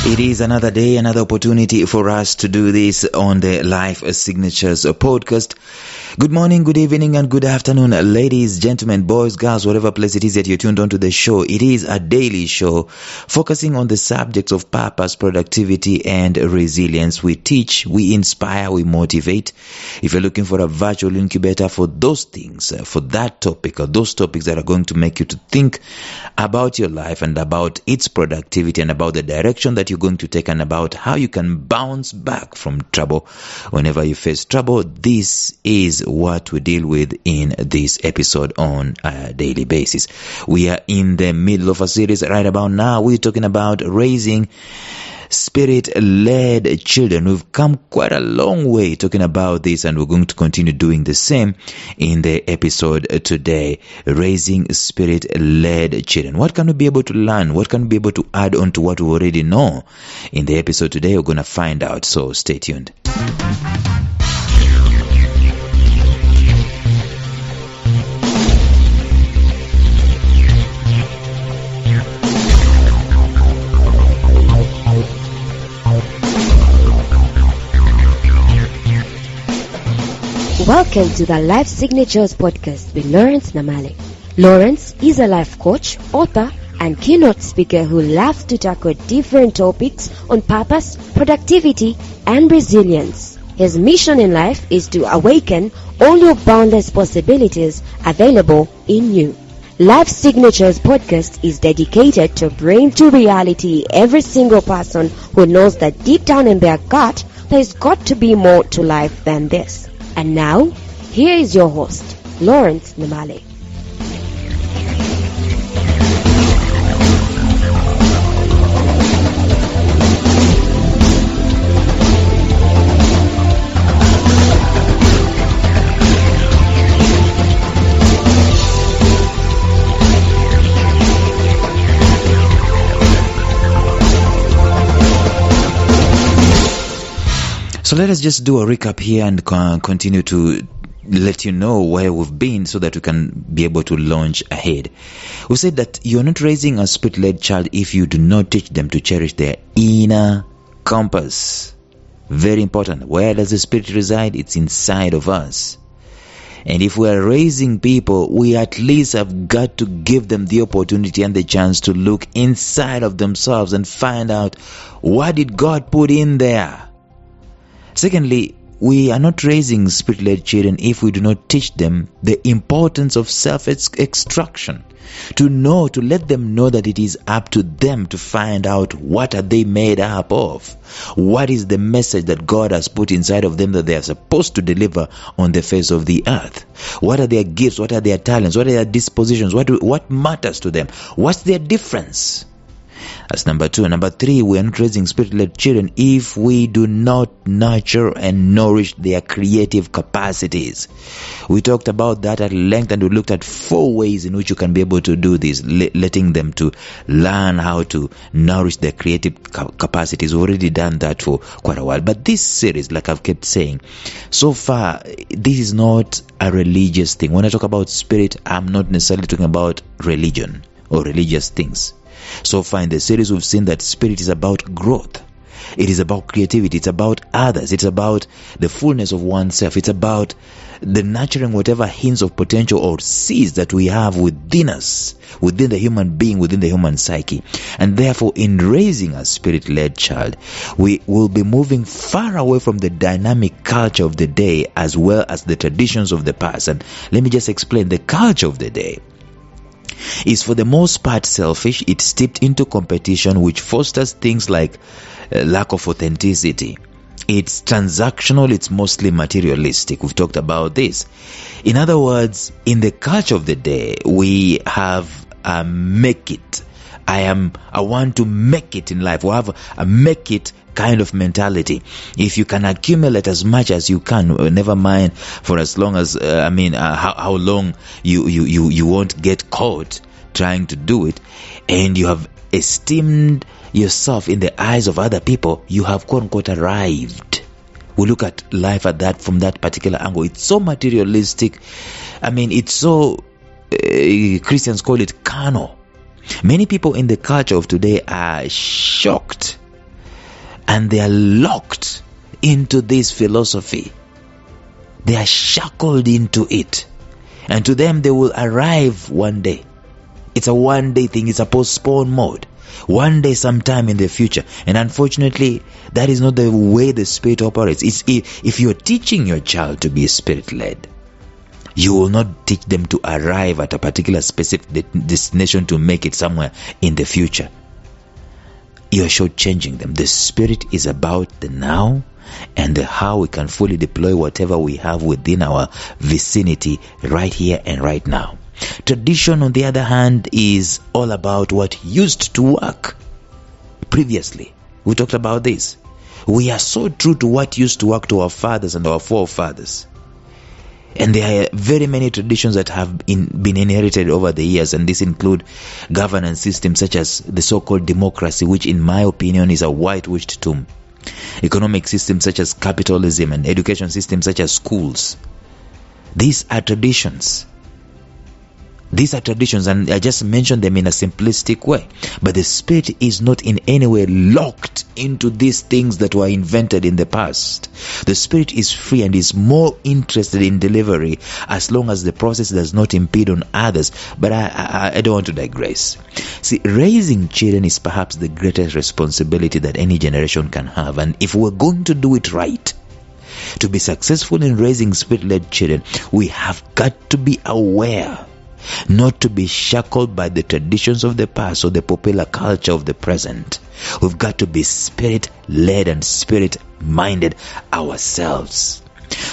It is another day, another opportunity for us to do this on the Life Signatures podcast. Good morning, good evening, and good afternoon, ladies, gentlemen, boys, girls, whatever place it is that you're tuned on to the show. It is a daily show focusing on the subjects of purpose, productivity, and resilience. We teach, we inspire, we motivate. If you're looking for a virtual incubator for those things, for that topic, or those topics that are going to make you to think about your life and about its productivity and about the direction that you're going to take and about how you can bounce back from trouble whenever you face trouble, this is what we deal with in this episode on a daily basis. We are in the middle of a series right about now. We're talking about raising spirit-led children. We've come quite a long way talking about this, and we're going to continue doing the same in the episode today. Raising spirit-led children. What can we be able to learn? What can we be able to add on to what we already know? In the episode today, we're going to find out, so stay tuned. Welcome to the Life Signatures podcast with Lawrence Namale. Lawrence is a life coach, author, and keynote speaker who loves to tackle different topics on purpose, productivity, and resilience. His mission in life is to awaken all your boundless possibilities available in you. Life Signatures podcast is dedicated to bring to reality every single person who knows that deep down in their gut, there's got to be more to life than this. And now, here is your host, Lawrence Namale. So let us just do a recap here and continue to let you know where we've been so that we can be able to launch ahead. We said that you're not raising a spirit-led child if you do not teach them to cherish their inner compass. Very important. Where does the spirit reside? It's inside of us. And if we are raising people, we at least have got to give them the opportunity and the chance to look inside of themselves and find out, what did God put in there? Secondly, we are not raising spirit-led children if we do not teach them the importance of self-extraction. To let them know that it is up to them to find out what are they made up of. What is the message that God has put inside of them that they are supposed to deliver on the face of the earth? What are their gifts? What are their talents? What are their dispositions? What matters to them? What's their difference? That's number 2. Number 3, we are not raising spirit-led children if we do not nurture and nourish their creative capacities. We talked about that at length, and we looked at 4 ways in which you can be able to do this, letting them to learn how to nourish their creative capacities. We've already done that for quite a while. But this series, like I've kept saying, so far, this is not a religious thing. When I talk about spirit, I'm not necessarily talking about religion or religious things. So far in the series, we've seen that spirit is about growth. It is about creativity. It's about others. It's about the fullness of oneself. It's about the nurturing whatever hints of potential or seeds that we have within us, within the human being, within the human psyche. And therefore, in raising a spirit-led child, we will be moving far away from the dynamic culture of the day as well as the traditions of the past. And let me just explain. The culture of the day is for the most part selfish. It's steeped into competition, which fosters things like lack of authenticity. It's transactional. It's mostly materialistic. We've talked about this. In other words, in the culture of the day, we have a make it. I want to make it in life. We have a make it kind of mentality. If you can accumulate as much as you can, never mind for as long as how long you won't get caught trying to do it, and you have esteemed yourself in the eyes of other people, you have quote unquote arrived. We look at life from that particular angle. It's so materialistic. It's so Christians call it carnal. Many people in the culture of today are shocked and they are locked into this philosophy. They are shackled into it. And to them, they will arrive one day. It's a one-day thing. It's a postponed mode. One day, sometime in the future. And unfortunately, that is not the way the Spirit operates. If you're teaching your child to be Spirit-led, you will not teach them to arrive at a particular specific destination to make it somewhere in the future. You're shortchanging them. The Spirit is about the now and the how we can fully deploy whatever we have within our vicinity right here and right now. Tradition, on the other hand, is all about what used to work previously. We talked about this. We are so true to what used to work to our fathers and our forefathers. And there are very many traditions that have been inherited over the years, and this include governance systems such as the so-called democracy, which in my opinion is a whitewashed tomb. Economic systems such as capitalism and education systems such as schools. These are traditions. These are traditions, and I just mentioned them in a simplistic way. But the Spirit is not in any way locked into these things that were invented in the past. The Spirit is free and is more interested in delivery as long as the process does not impede on others. But I don't want to digress. See, raising children is perhaps the greatest responsibility that any generation can have. And if we're going to do it right, to be successful in raising Spirit-led children, we have got to be aware not to be shackled by the traditions of the past or the popular culture of the present. We've got to be Spirit-led and Spirit-minded ourselves.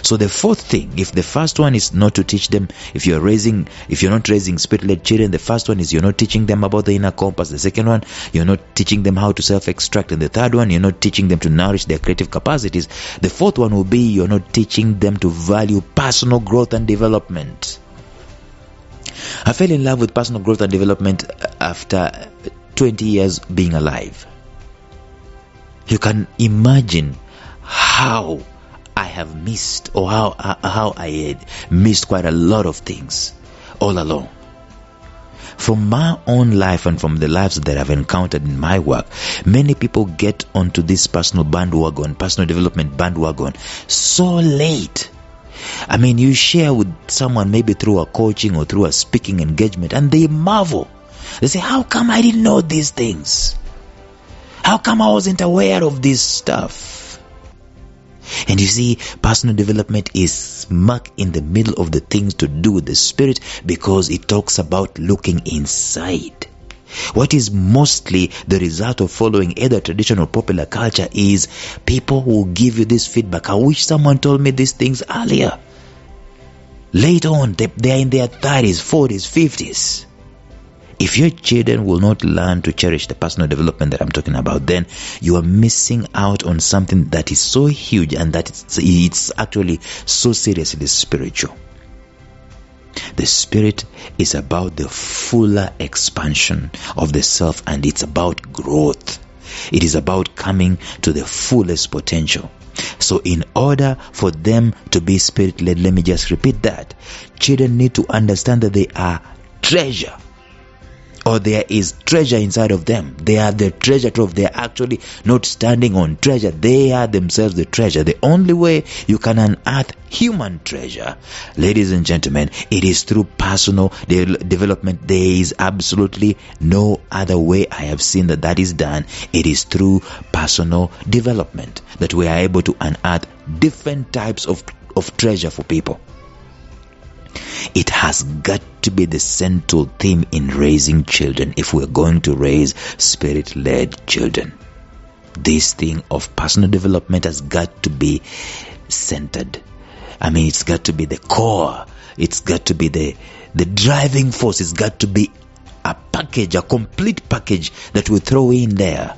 So the fourth thing, if the first one is not to teach them, if you're not raising Spirit-led children, the first one is you're not teaching them about the inner compass. The second one, you're not teaching them how to self-extract. And the third one, you're not teaching them to nourish their creative capacities. The fourth one will be you're not teaching them to value personal growth and development. I fell in love with personal growth and development after 20 years being alive. You can imagine how I have missed, or how I had missed quite a lot of things all along. From my own life and from the lives that I've encountered in my work, many people get onto this personal development bandwagon so late. I mean, you share with someone maybe through a coaching or through a speaking engagement, and they marvel. They say, how come I didn't know these things? How come I wasn't aware of this stuff? And you see, personal development is smack in the middle of the things to do with the Spirit, because it talks about looking inside. What is mostly the result of following either traditional or popular culture is people will give you this feedback. I wish someone told me these things earlier. Later on, they are in their 30s, 40s, 50s. If your children will not learn to cherish the personal development that I'm talking about, then you are missing out on something that is so huge and that it's actually so seriously spiritual. The Spirit is about the fuller expansion of the self, and it's about growth. It is about coming to the fullest potential. So in order for them to be Spirit-led, let me just repeat that. Children need to understand that they are treasure, or there is treasure inside of them. They are the treasure trove. They are actually not standing on treasure. They are themselves the treasure. The only way you can unearth human treasure, ladies and gentlemen, it is through personal development. There is absolutely no other way I have seen that is done. It is through personal development that we are able to unearth different types of treasure for people. It has got to be the central theme in raising children if we're going to raise Spirit-led children. This thing of personal development has got to be centered. I mean, it's got to be the core. It's got to be the driving force. It's got to be a package, a complete package that we throw in there.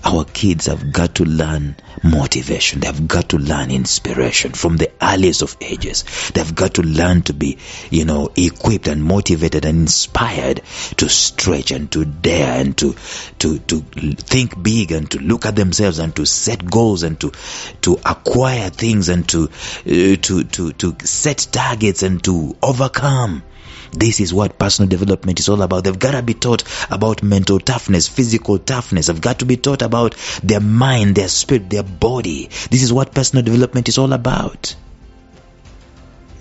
Our kids have got to learn motivation. They've got to learn inspiration from the earliest of ages. They've got to learn to be, equipped and motivated and inspired to stretch and to dare and to think big and to look at themselves and to set goals and to acquire things and to set targets and to overcome. This is what personal development is all about. They've got to be taught about mental toughness, physical toughness. They've got to be taught about their mind, their spirit, their body. This is what personal development is all about.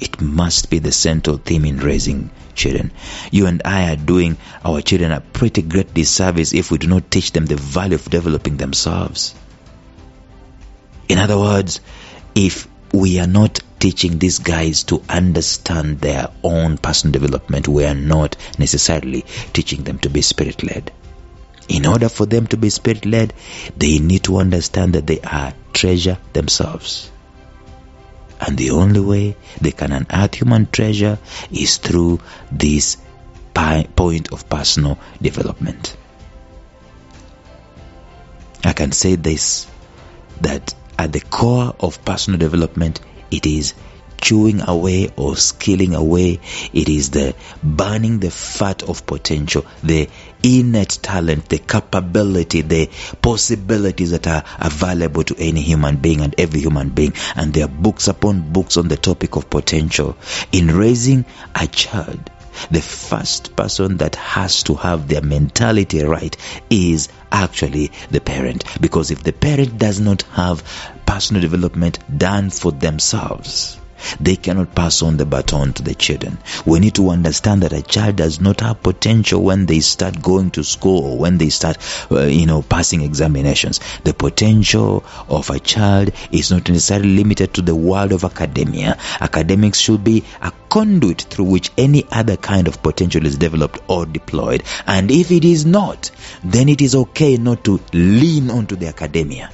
It must be the central theme in raising children. You and I are doing our children a pretty great disservice if we do not teach them the value of developing themselves. In other words, if we are not teaching these guys to understand their own personal development, we are not necessarily teaching them to be spirit-led. In order for them to be spirit-led, they need to understand that they are treasure themselves. And the only way they can unearth human treasure is through this point of personal development. I can say this, that at the core of personal development, it is chewing away or scaling away. It is the burning the fat of potential, the innate talent, the capability, the possibilities that are available to any human being and every human being. And there are books upon books on the topic of potential. In raising a child, the first person that has to have their mentality right is actually the parent. Because if the parent does not have personal development done for themselves, they cannot pass on the baton to the children. We need to understand that a child does not have potential when they start going to school or when they start, passing examinations. The potential of a child is not necessarily limited to the world of academia. Academics should be a conduit through which any other kind of potential is developed or deployed. And if it is not, then it is okay not to lean onto the academia.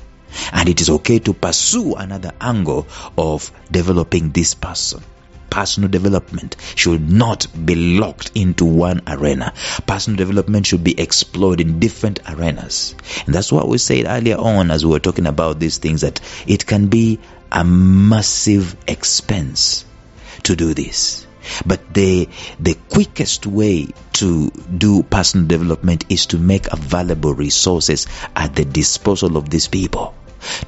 And it is okay to pursue another angle of developing this person. Personal development should not be locked into one arena. Personal development should be explored in different arenas. And that's what we said earlier on as we were talking about these things, that it can be a massive expense to do this. But the quickest way to do personal development is to make available resources at the disposal of these people,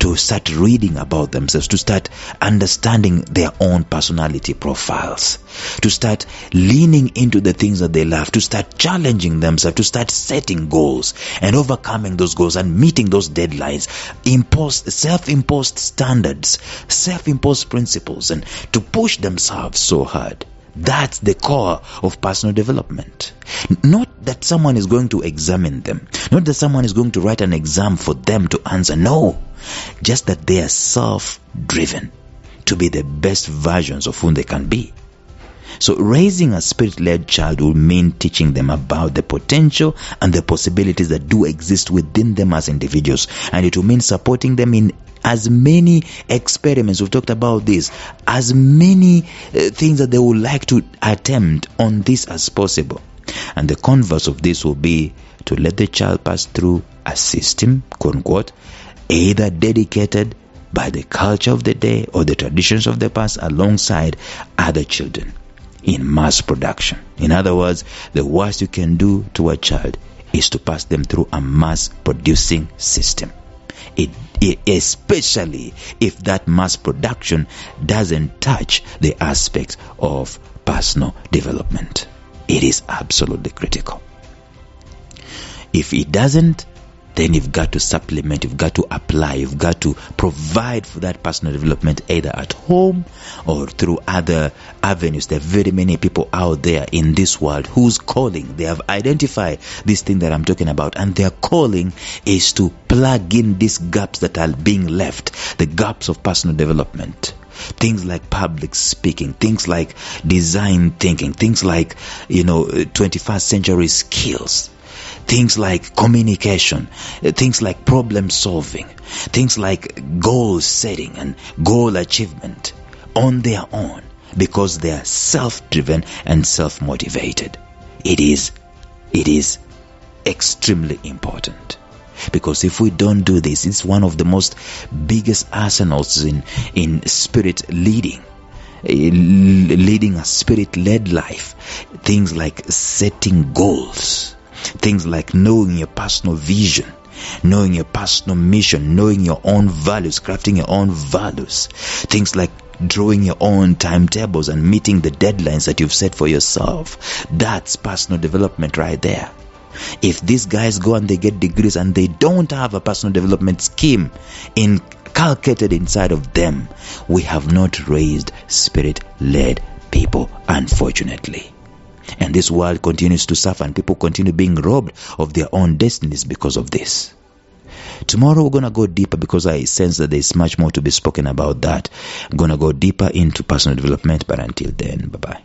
to start reading about themselves, to start understanding their own personality profiles, to start leaning into the things that they love, to start challenging themselves, to start setting goals and overcoming those goals and meeting those deadlines, self-imposed standards, self-imposed principles, and to push themselves so hard. That's the core of personal development. Not that someone is going to examine them. Not that someone is going to write an exam for them to answer. No. Just that they are self-driven to be the best versions of whom they can be. So raising a spirit-led child will mean teaching them about the potential and the possibilities that do exist within them as individuals. And it will mean supporting them in as many experiments, we've talked about this, as many things that they would like to attempt on this as possible. And the converse of this will be to let the child pass through a system, quote unquote, either dedicated by the culture of the day or the traditions of the past alongside other children in mass production. In other words, the worst you can do to a child is to pass them through a mass producing system. Especially if that mass production doesn't touch the aspect of personal development. It is absolutely critical. If it doesn't, then you've got to supplement, you've got to apply, you've got to provide for that personal development either at home or through other avenues. There are very many people out there in this world whose calling, they have identified this thing that I'm talking about, and their calling is to plug in these gaps that are being left, the gaps of personal development. Things like public speaking, things like design thinking, things like, 21st century skills. Things like communication, things like problem solving, things like goal setting and goal achievement on their own, because they are self-driven and self-motivated. It is extremely important. Because if we don't do this, it's one of the most biggest arsenals in spirit leading a spirit-led life. Things like setting goals. Things like knowing your personal vision, knowing your personal mission, knowing your own values, crafting your own values. Things like drawing your own timetables and meeting the deadlines that you've set for yourself. That's personal development right there. If these guys go and they get degrees and they don't have a personal development scheme inculcated inside of them, we have not raised spirit-led people, unfortunately. And this world continues to suffer, and people continue being robbed of their own destinies because of this. Tomorrow we're going to go deeper, because I sense that there's much more to be spoken about that. I'm going to go deeper into personal development, but until then, bye-bye.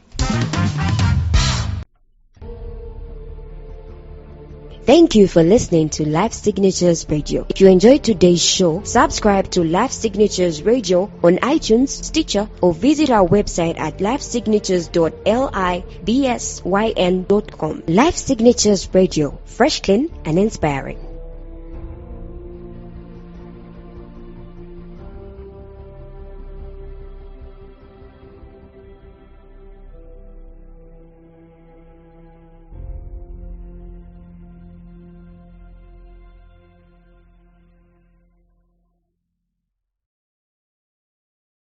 Thank you for listening to Life Signatures Radio. If you enjoyed today's show, subscribe to Life Signatures Radio on iTunes, Stitcher, or visit our website at lifesignatures.libsyn.com. Life Signatures Radio, fresh, clean, and inspiring.